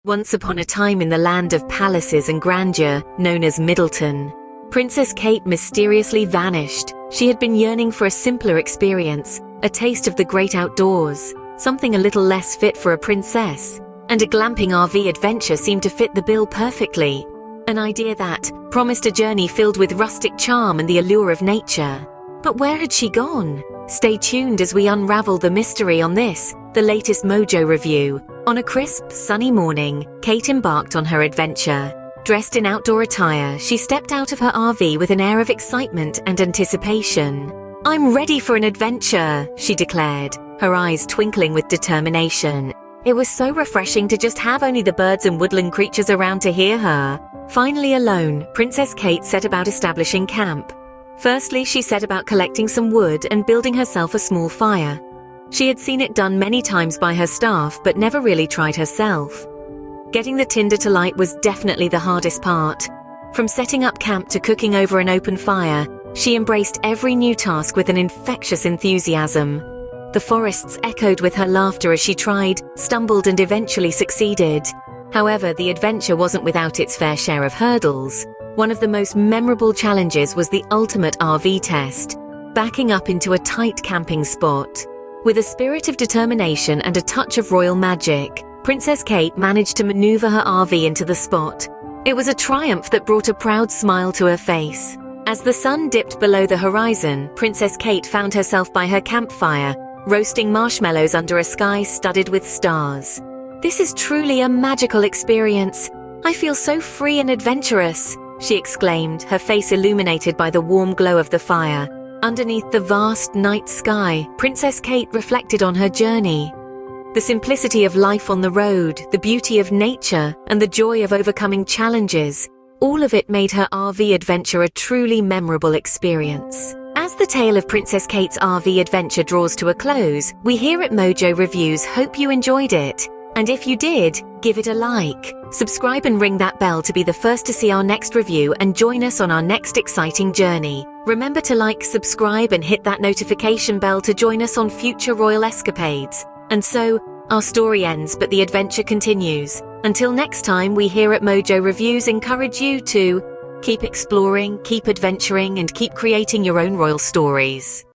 Once upon a time in the land of palaces and grandeur, known as Middleton, Princess Kate mysteriously vanished. She had been yearning for a simpler experience, a taste of the great outdoors, something a little less fit for a princess, and a glamping RV adventure seemed to fit the bill perfectly. An idea that promised a journey filled with rustic charm and the allure of nature. But where had she gone? Stay tuned as we unravel the mystery on this, the latest Mojo review. On a crisp, sunny morning, Kate embarked on her adventure. Dressed in outdoor attire, she stepped out of her RV with an air of excitement and anticipation. "I'm ready for an adventure," she declared, her eyes twinkling with determination. It was so refreshing to just have only the birds and woodland creatures around to hear her. Finally alone, Princess Kate set about establishing camp. Firstly, she set about collecting some wood and building herself a small fire. She had seen it done many times by her staff, but never really tried herself. Getting the tinder to light was definitely the hardest part. From setting up camp to cooking over an open fire, she embraced every new task with an infectious enthusiasm. The forests echoed with her laughter as she tried, stumbled, and eventually succeeded. However, the adventure wasn't without its fair share of hurdles. One of the most memorable challenges was the ultimate RV test, backing up into a tight camping spot. With a spirit of determination and a touch of royal magic, Princess Kate managed to maneuver her RV into the spot. It was a triumph that brought a proud smile to her face. As the sun dipped below the horizon, Princess Kate found herself by her campfire, roasting marshmallows under a sky studded with stars. "This is truly a magical experience. I feel so free and adventurous," she exclaimed, her face illuminated by the warm glow of the fire. Underneath the vast night sky, Princess Kate reflected on her journey. The simplicity of life on the road, the beauty of nature, and the joy of overcoming challenges, all of it made her RV adventure a truly memorable experience. As the tale of Princess Kate's RV adventure draws to a close, we here at Mojo Reviews hope you enjoyed it. And if you did, give it a like. Subscribe and ring that bell to be the first to see our next review and join us on our next exciting journey. Remember to like, subscribe, and hit that notification bell to join us on future royal escapades. And so, our story ends, but the adventure continues. Until next time, we here at Mojo Reviews encourage you to keep exploring, keep adventuring, and keep creating your own royal stories.